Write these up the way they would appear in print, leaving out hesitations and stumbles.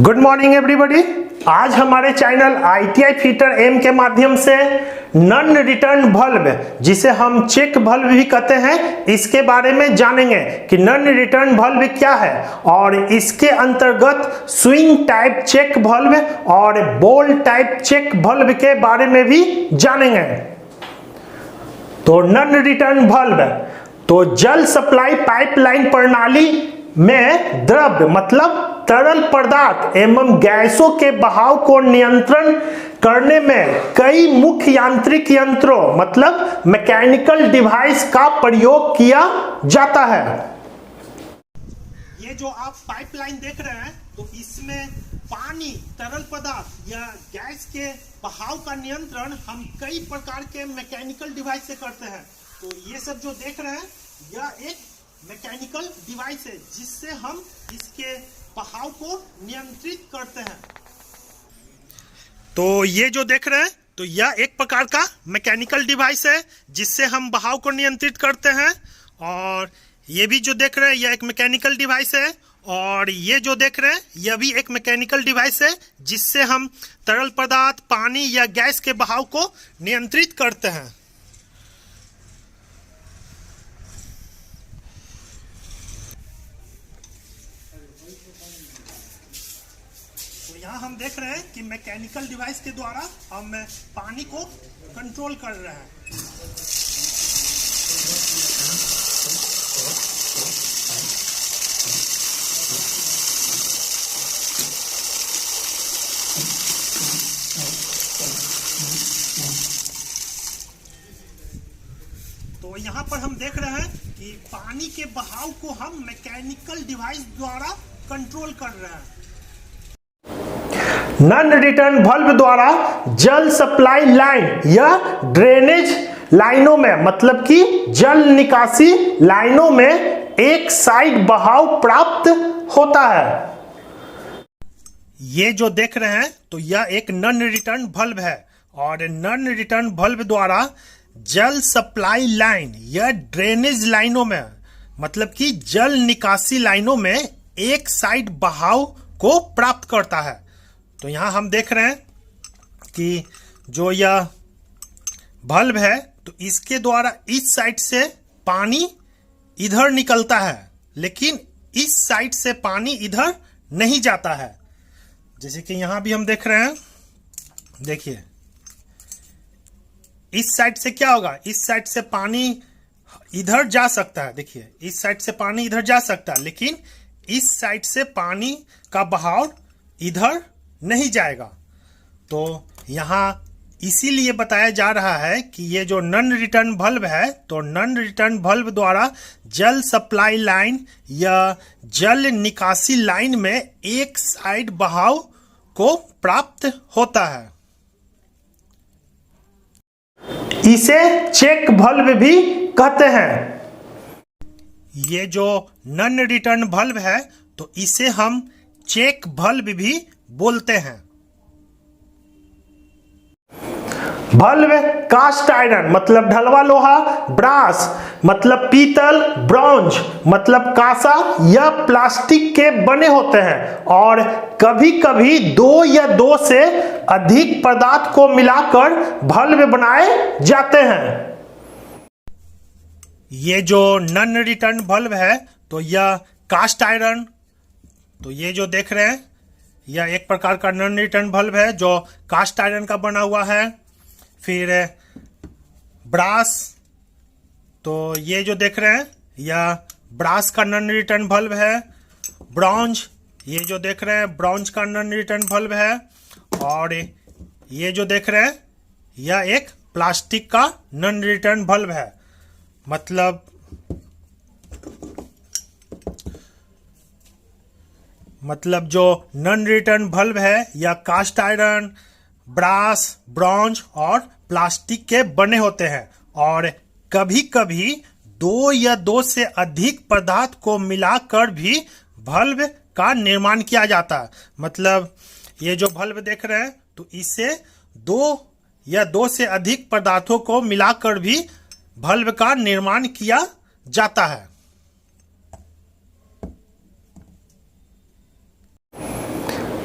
Good morning everybody. आज हमारे channel ITI fitter M के माध्यम से नॉन रिटर्न बल्ब, जिसे हम चेक बल्ब भी कहते हैं, इसके बारे में जानेंगे कि नॉन रिटर्न बल्ब क्या है और इसके अंतर्गत स्विंग टाइप चेक बल्ब और बॉल टाइप चेक बल्ब के बारे में भी जानेंगे। तो नॉन रिटर्न बल्ब तो जल सप्लाई पाइपलाइन प्रणाली में द्रव्य मतलब तरल पदार्थ एवं गैसों के बहाव को नियंत्रण करने में कई मुख्य यांत्रिक यंत्रों मतलब मैकेनिकल डिवाइस का प्रयोग किया जाता है। ये जो आप पाइपलाइन देख रहे हैं तो इसमें पानी, तरल पदार्थ या गैस के बहाव का नियंत्रण हम कई प्रकार के मैकेनिकल डिवाइस से करते हैं। तो ये सब जो देख रहे हैं यह एक मैकेनिकल डिवाइस है जिससे हम इसके बहाव को नियंत्रित करते हैं। तो ये जो देख रहे हैं तो यह एक प्रकार का मैकेनिकल डिवाइस है जिससे हम बहाव को नियंत्रित करते हैं। और ये भी जो देख रहे हैं यह एक मैकेनिकल डिवाइस है और ये जो देख रहे हैं यह भी एक मैकेनिकल डिवाइस है जिससे हम तरल पदार्थ, पानी या गैस के बहाव को नियंत्रित करते हैं। तो यहाँ हम देख रहे हैं कि मैकेनिकल डिवाइस के द्वारा हम पानी को कंट्रोल कर रहे हैं। तो यहाँ पर हम देख रहे हैं कि पानी के बहाव को हम मैकेनिकल डिवाइस द्वारा कंट्रोल कर रहे हैं। नॉन रिटर्न बल्ब द्वारा जल सप्लाई लाइन या ड्रेनेज लाइनों में मतलब कि जल निकासी लाइनों में एक साइड बहाव प्राप्त होता है। ये जो देख रहे हैं तो यह एक नॉन रिटर्न बल्ब है और नॉन रिटर्न बल्ब द्वारा जल सप्लाई लाइन या ड्रेनेज लाइनों में मतलब कि जल निकासी लाइनों में एक साइड बहाव को प्राप्त करता है। तो यहाँ हम देख रहे हैं कि जो यह बल्ब है तो इसके द्वारा इस साइड से पानी इधर निकलता है लेकिन इस साइड से पानी इधर नहीं जाता है। जैसे कि यहाँ भी हम देख रहे हैं, देखिए इस साइड से क्या होगा, इस साइड से पानी इधर जा सकता है। देखिए इस साइड से पानी इधर जा सकता है लेकिन इस साइड से पानी का बहाव इधर नहीं जाएगा। तो यहाँ इसीलिए बताया जा रहा है कि ये जो नॉन रिटर्न बल्ब है तो नॉन रिटर्न बल्ब द्वारा जल सप्लाई लाइन या जल निकासी लाइन में एक साइड बहाव को प्राप्त होता है। इसे चेक बल्ब भी कहते हैं। ये जो नॉन रिटर्न बल्ब है तो इसे हम चेक बल्ब भी बोलते हैं। बल्ब कास्ट आयरन मतलब ढलवा लोहा, ब्रास मतलब पीतल, ब्रॉन्ज मतलब कांसा या प्लास्टिक के बने होते हैं और कभी कभी दो या दो से अधिक पदार्थ को मिलाकर बल्ब बनाए जाते हैं। ये जो नॉन रिटर्न बल्ब है तो यह कास्ट आयरन, तो ये जो देख रहे हैं यह एक प्रकार का नॉन रिटर्न बल्ब है जो कास्ट आयरन का बना हुआ है। फिर ब्रास, तो ये जो देख रहे हैं यह ब्रास का नॉन रिटर्न बल्ब है। ब्रॉन्ज, ये जो देख रहे हैं ब्रॉन्ज का नॉन रिटर्न बल्ब है। और ये जो देख रहे हैं यह एक प्लास्टिक का नॉन रिटर्न बल्ब है। मतलब जो नॉन रिटर्न बल्ब है या कास्ट आयरन, ब्रास, ब्रॉन्ज और प्लास्टिक के बने होते हैं और कभी कभी दो या दो से अधिक पदार्थ को मिलाकर भी बल्ब का निर्माण किया जाता है। मतलब ये जो बल्ब देख रहे हैं तो इससे दो या दो से अधिक पदार्थों को मिलाकर भी बल्ब का निर्माण किया जाता है।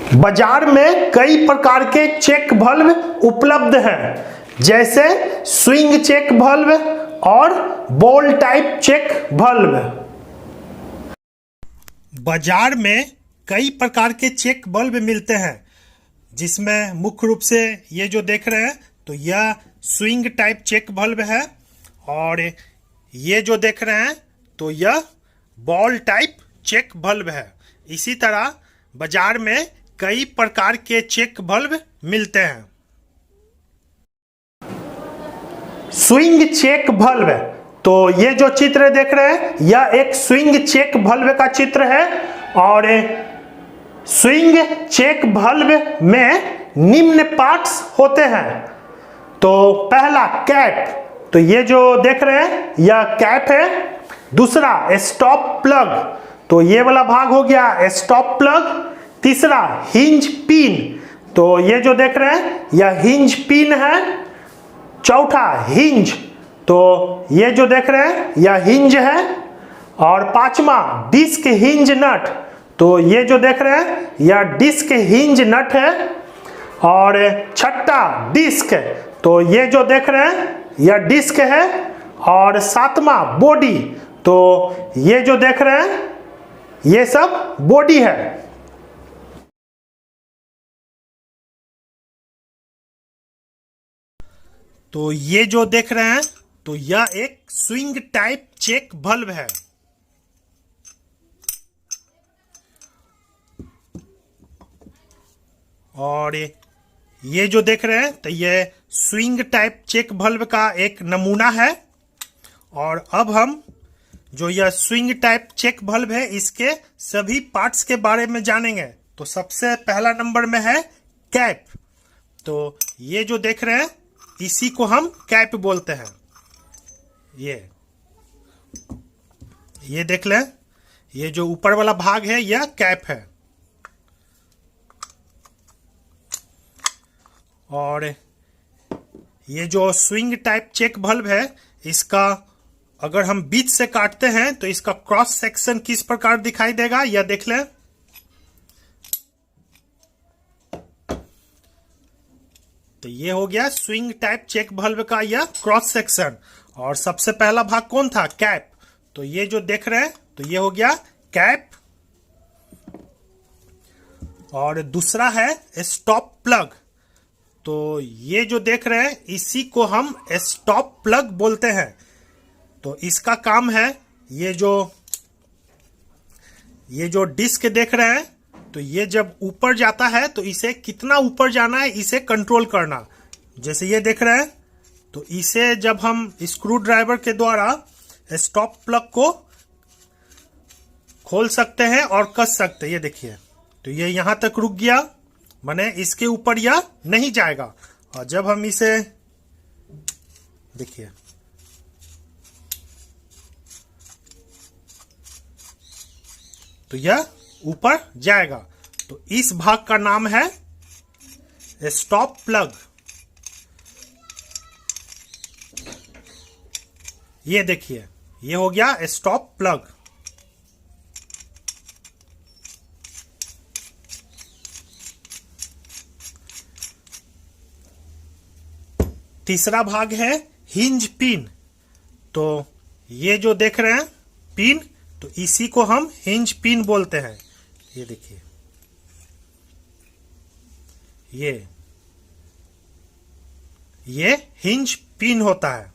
बाजार में कई प्रकार के चेक बल्ब उपलब्ध हैं, जैसे स्विंग चेक बल्ब और बॉल टाइप चेक बल्ब। बाजार में कई प्रकार के चेक बल्ब मिलते हैं, जिसमें मुख्य रूप से ये जो देख रहे हैं तो यह स्विंग टाइप चेक बल्ब है, और ये जो देख रहे हैं तो यह बॉल टाइप चेक बल्ब है। इसी तरह बाजार में कई प्रकार के चेक बल्ब मिलते हैं। स्विंग चेक बल्ब, तो ये जो चित्र देख रहे हैं यह एक स्विंग चेक बल्ब का चित्र है, और स्विंग चेक बल्ब में निम्न पार्ट्स होते हैं। तो पहला कैप, तो ये जो देख रहे हैं यह कैप है। दूसरा स्टॉप प्लग, तो ये वाला भाग हो गया स्टॉप प्लग। तीसरा हिंज पिन, तो ये जो देख रहे हैं यह हिंज पिन है। चौथा हिंज, तो ये जो देख रहे हैं यह हिंज है। और पांचवा डिस्क हिंज नट, तो ये जो देख रहे हैं यह डिस्क हिंज नट है। और छठा डिस्क, तो ये जो देख रहे हैं यह डिस्क है। और सातवां बॉडी, तो ये जो देख रहे हैं ये सब बॉडी है। तो ये जो देख रहे हैं तो यह एक स्विंग टाइप चेक बल्ब है। और ये जो देख रहे हैं तो ये स्विंग टाइप चेक बल्ब का एक नमूना है। और अब हम जो यह स्विंग टाइप चेक बल्ब है इसके सभी पार्ट्स के बारे में जानेंगे। तो सबसे पहला नंबर में है कैप, तो ये जो देख रहे हैं इसी को हम कैप बोलते हैं। ये देख लें, ये जो ऊपर वाला भाग है यह कैप है। और ये जो स्विंग टाइप चेक बल्ब है इसका अगर हम बीच से काटते हैं तो इसका क्रॉस सेक्शन किस प्रकार दिखाई देगा, यह देख लें। तो ये हो गया स्विंग टाइप चेक बल्ब का यह क्रॉस सेक्शन। और सबसे पहला भाग कौन था, कैप, तो ये जो देख रहे हैं तो ये हो गया कैप। और दूसरा है स्टॉप प्लग, तो ये जो देख रहे हैं इसी को हम स्टॉप प्लग बोलते हैं। तो इसका काम है ये जो डिस्क देख रहे हैं तो ये जब ऊपर जाता है तो इसे कितना ऊपर जाना है इसे कंट्रोल करना। जैसे ये देख रहे हैं तो इसे जब हम स्क्रू ड्राइवर के द्वारा स्टॉप प्लग को खोल सकते हैं और कस सकते हैं। ये देखिए, तो ये यहां तक रुक गया, माने इसके ऊपर यह नहीं जाएगा। और जब हम इसे देखिए तो यह ऊपर जाएगा। तो इस भाग का नाम है स्टॉप प्लग। ये देखिए, ये हो गया स्टॉप प्लग। तीसरा भाग है हिंज पिन, तो ये जो देख रहे हैं पिन, तो इसी को हम हिंज पिन बोलते हैं। ये देखिए, ये हिंज पिन होता है।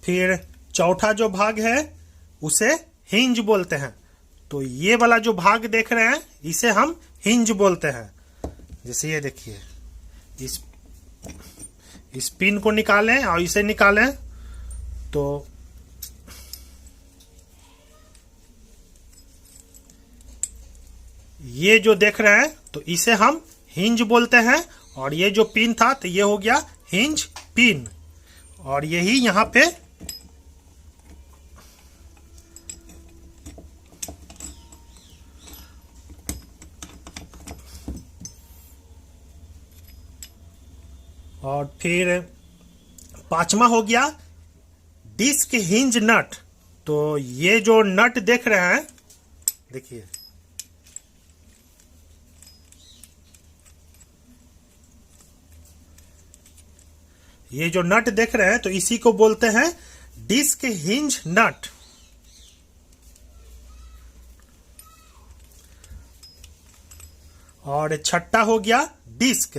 फिर चौथा जो भाग है उसे हिंज बोलते हैं। तो ये वाला जो भाग देख रहे हैं इसे हम हिंज बोलते हैं। जैसे ये देखिए, इस पिन को निकालें और इसे निकालें तो ये जो देख रहे हैं तो इसे हम हिंज बोलते हैं। और ये जो पिन था तो ये हो गया हिंज पिन। और यही यहां पे और फिर पांचवा हो गया डिस्क हिंज नट। तो ये जो नट देख रहे हैं, देखिए ये जो नट देख रहे हैं तो इसी को बोलते हैं डिस्क हिंज नट। और छठा हो गया डिस्क।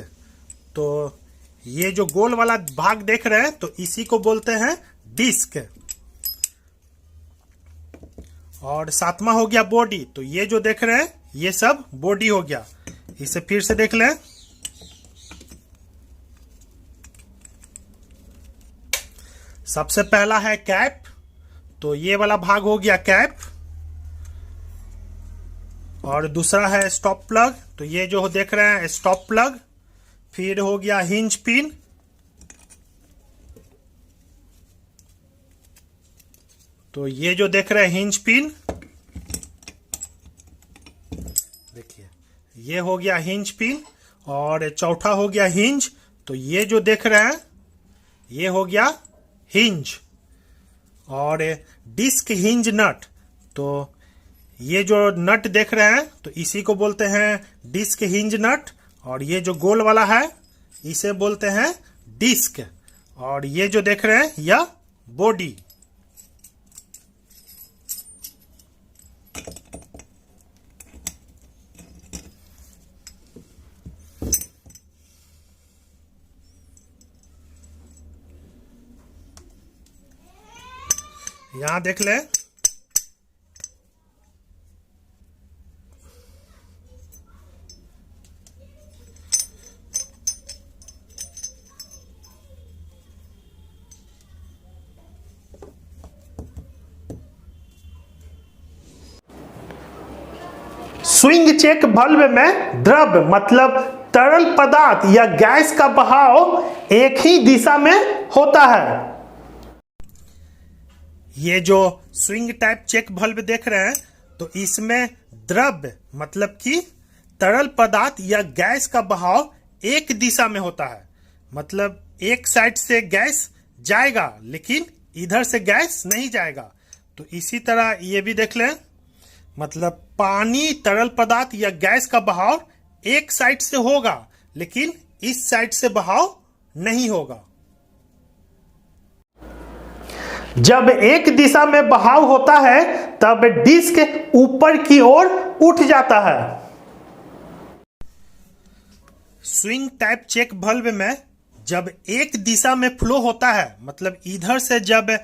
तो ये जो गोल वाला भाग देख रहे हैं तो इसी को बोलते हैं डिस्क। और सातवां हो गया बॉडी। तो ये जो देख रहे हैं ये सब बॉडी हो गया। इसे फिर से देख लें। सबसे पहला है कैप। तो ये वाला भाग हो गया कैप। और दूसरा है स्टॉप प्लग। तो ये जो देख रहे हैं स्टॉप प्लग। फिर हो गया हिंज पिन। तो ये जो देख रहे हैं हिंज पिन, देखिए ये हो गया हिंज पिन। और चौथा हो गया हिंज। तो ये जो देख रहे हैं ये हो गया हिंज। और डिस्क हिंज नट। तो ये जो नट देख रहे हैं तो इसी को बोलते हैं डिस्क हिंज नट। और ये जो गोल वाला है इसे बोलते हैं डिस्क। और ये जो देख रहे हैं यह बॉडी। यहां देख ले। स्विंग चेक बल्ब में द्रव मतलब तरल पदार्थ या गैस का बहाव एक ही दिशा में होता है। ये जो स्विंग टाइप चेक बल्ब देख रहे हैं तो इसमें द्रव मतलब कि तरल पदार्थ या गैस का बहाव एक दिशा में होता है। मतलब एक साइड से गैस जाएगा लेकिन इधर से गैस नहीं जाएगा। तो इसी तरह ये भी देख लें। मतलब पानी तरल पदार्थ या गैस का बहाव एक साइड से होगा लेकिन इस साइड से बहाव नहीं होगा। जब एक दिशा में बहाव होता है तब डिस्क ऊपर की ओर उठ जाता है। स्विंग टाइप चेक बल्ब में जब एक दिशा में फ्लो होता है मतलब इधर से जब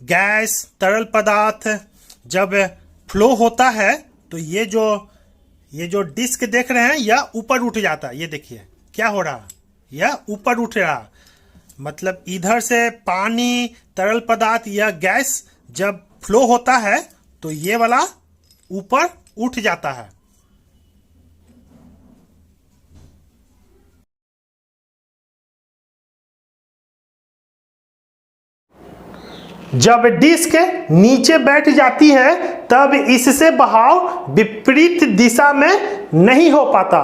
गैस तरल पदार्थ जब फ्लो होता है तो ये जो डिस्क देख रहे हैं यह ऊपर उठ जाता है। ये देखिए क्या हो रहा है, यह ऊपर उठ रहा। मतलब इधर से पानी तरल पदार्थ या गैस जब फ्लो होता है तो ये वाला ऊपर उठ जाता है। जब डिस्क नीचे बैठ जाती है तब इससे बहाव विपरीत दिशा में नहीं हो पाता।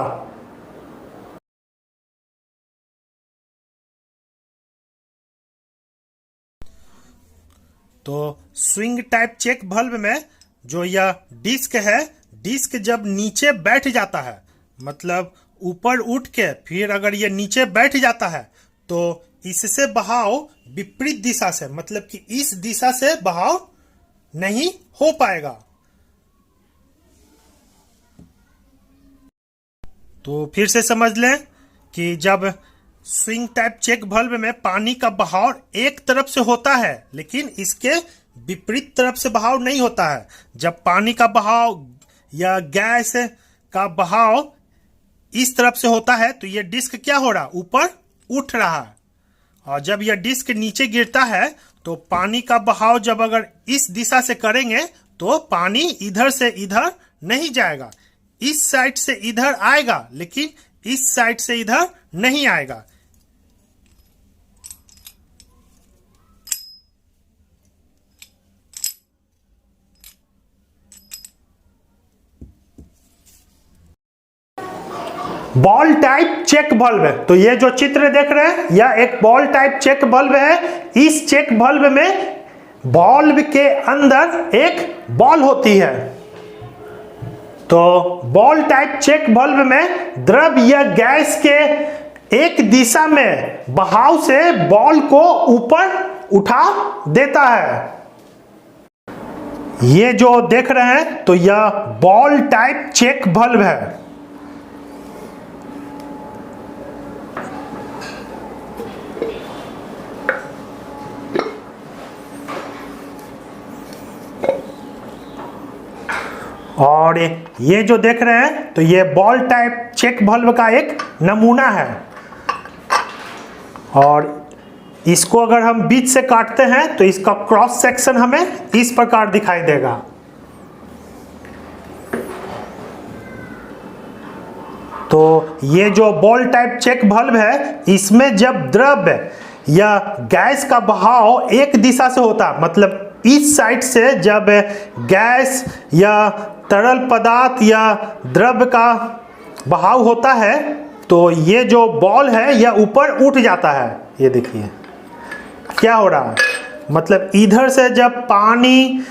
तो स्विंग टाइप चेक बल्ब में जो यह डिस्क है, डिस्क जब नीचे बैठ जाता है मतलब ऊपर उठ के फिर अगर ये नीचे बैठ जाता है तो इससे बहाव विपरीत दिशा से मतलब कि इस दिशा से बहाव नहीं हो पाएगा। तो फिर से समझ लें कि जब स्विंग टाइप चेक बल्ब में पानी का बहाव एक तरफ से होता है लेकिन इसके विपरीत तरफ से बहाव नहीं होता है। जब पानी का बहाव या गैस का बहाव इस तरफ से होता है तो यह डिस्क क्या हो रहा, ऊपर उठ रहा है। और जब यह डिस्क नीचे गिरता है तो पानी का बहाव जब अगर इस दिशा से करेंगे तो पानी इधर से इधर नहीं जाएगा, इस साइड से इधर आएगा लेकिन इस साइड से इधर नहीं आएगा। बॉल टाइप चेक बल्ब है। तो ये जो चित्र देख रहे हैं यह एक बॉल टाइप चेक बल्ब है। इस चेक बल्ब में बल्ब के अंदर एक बॉल होती है। तो बॉल टाइप चेक बल्ब में द्रव या गैस के एक दिशा में बहाव से बॉल को ऊपर उठा देता है। ये जो देख रहे हैं तो यह बॉल टाइप चेक बल्ब है। और ये जो देख रहे हैं तो ये बॉल टाइप चेक बल्ब का एक नमूना है। और इसको अगर हम बीच से काटते हैं तो इसका क्रॉस सेक्शन हमें इस प्रकार दिखाई देगा। तो ये जो बॉल टाइप चेक बल्ब है, इसमें जब द्रव्य या गैस का बहाव एक दिशा से होता है, मतलब इस साइड से जब गैस या तरल पदार्थ या द्रव्य का बहाव होता है तो ये जो बॉल है यह ऊपर उठ जाता है। ये देखिए क्या हो रहा है, मतलब इधर से जब पानी,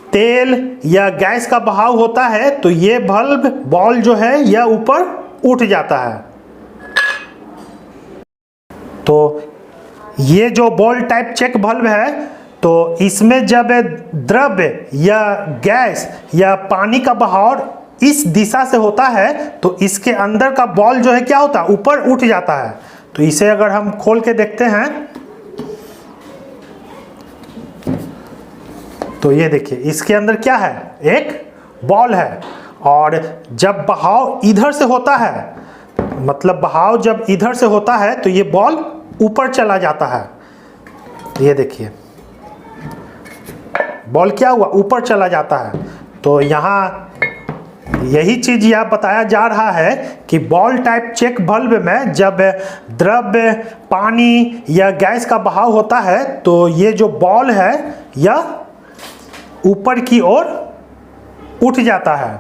तेल या गैस का बहाव होता है तो ये बल्ब बॉल जो है यह ऊपर उठ जाता है। तो ये जो बॉल टाइप चेक बल्ब है तो इसमें जब द्रव्य या गैस या पानी का बहाव इस दिशा से होता है तो इसके अंदर का बॉल जो है क्या होता है, ऊपर उठ जाता है। तो इसे अगर हम खोल के देखते हैं तो ये देखिए इसके अंदर क्या है, एक बॉल है। और जब बहाव इधर से होता है, मतलब बहाव जब इधर से होता है तो ये बॉल ऊपर चला जाता है। ये देखिए बॉल क्या हुआ, ऊपर चला जाता है। तो यहाँ यही चीज यह बताया जा रहा है कि बॉल टाइप चेक बल्ब में जब द्रव्य, पानी या गैस का बहाव होता है तो ये जो बॉल है यह ऊपर की ओर उठ जाता है।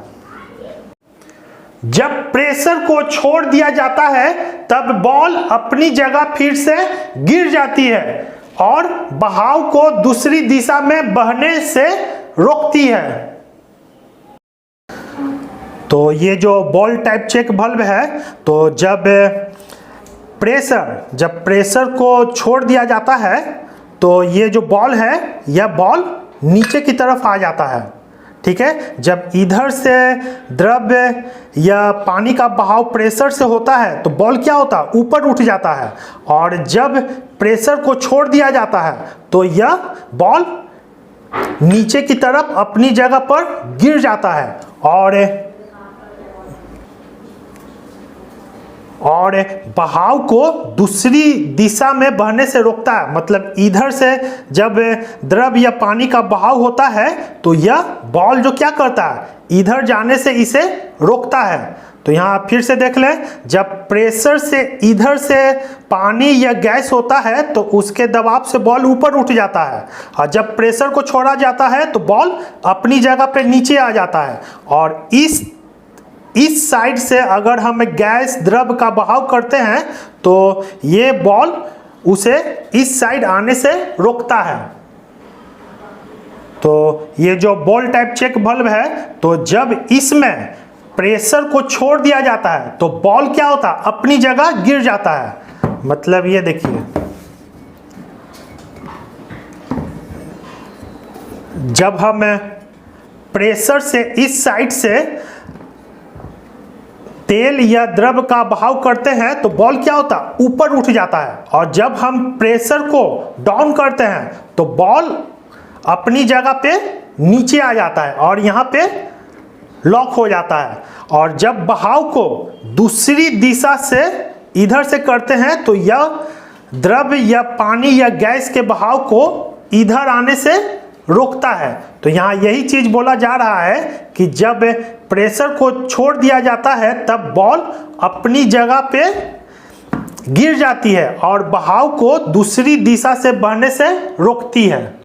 जब प्रेशर को छोड़ दिया जाता है तब बॉल अपनी जगह फिर से गिर जाती है और बहाव को दूसरी दिशा में बहने से रोकती है। तो ये जो बॉल टाइप चेक बल्ब है तो जब प्रेशर को छोड़ दिया जाता है तो ये जो बॉल है यह बॉल नीचे की तरफ आ जाता है। ठीक है, जब इधर से द्रव्य या पानी का बहाव प्रेशर से होता है तो बॉल क्या होता है, ऊपर उठ जाता है। और जब प्रेशर को छोड़ दिया जाता है तो यह बॉल नीचे की तरफ अपनी जगह पर गिर जाता है और बहाव को दूसरी दिशा में बहने से रोकता है। मतलब इधर से जब द्रव्य या पानी का बहाव होता है तो यह बॉल जो क्या करता है, इधर जाने से इसे रोकता है। तो यहाँ फिर से देख लें, जब प्रेशर से इधर से पानी या गैस होता है तो उसके दबाव से बॉल ऊपर उठ जाता है, और जब प्रेशर को छोड़ा जाता है तो बॉल अपनी जगह पे नीचे आ जाता है। और इस साइड से अगर हम गैस द्रव्य का बहाव करते हैं तो ये बॉल उसे इस साइड आने से रोकता है। तो ये जो बॉल टाइप चेक बल्ब है तो जब इसमें प्रेशर को छोड़ दिया जाता है तो बॉल क्या होता है, अपनी जगह गिर जाता है। मतलब ये देखिए जब हम प्रेशर से इस साइड से तेल या द्रव का बहाव करते हैं तो बॉल क्या होता है, ऊपर उठ जाता है। और जब हम प्रेशर को डाउन करते हैं तो बॉल अपनी जगह पे नीचे आ जाता है और यहाँ पे लॉक हो जाता है। और जब बहाव को दूसरी दिशा से इधर से करते हैं तो यह द्रव्य या पानी या गैस के बहाव को इधर आने से रोकता है। तो यहाँ यही चीज बोला जा रहा है कि जब प्रेशर को छोड़ दिया जाता है तब बॉल अपनी जगह पे गिर जाती है और बहाव को दूसरी दिशा से बहने से रोकती है।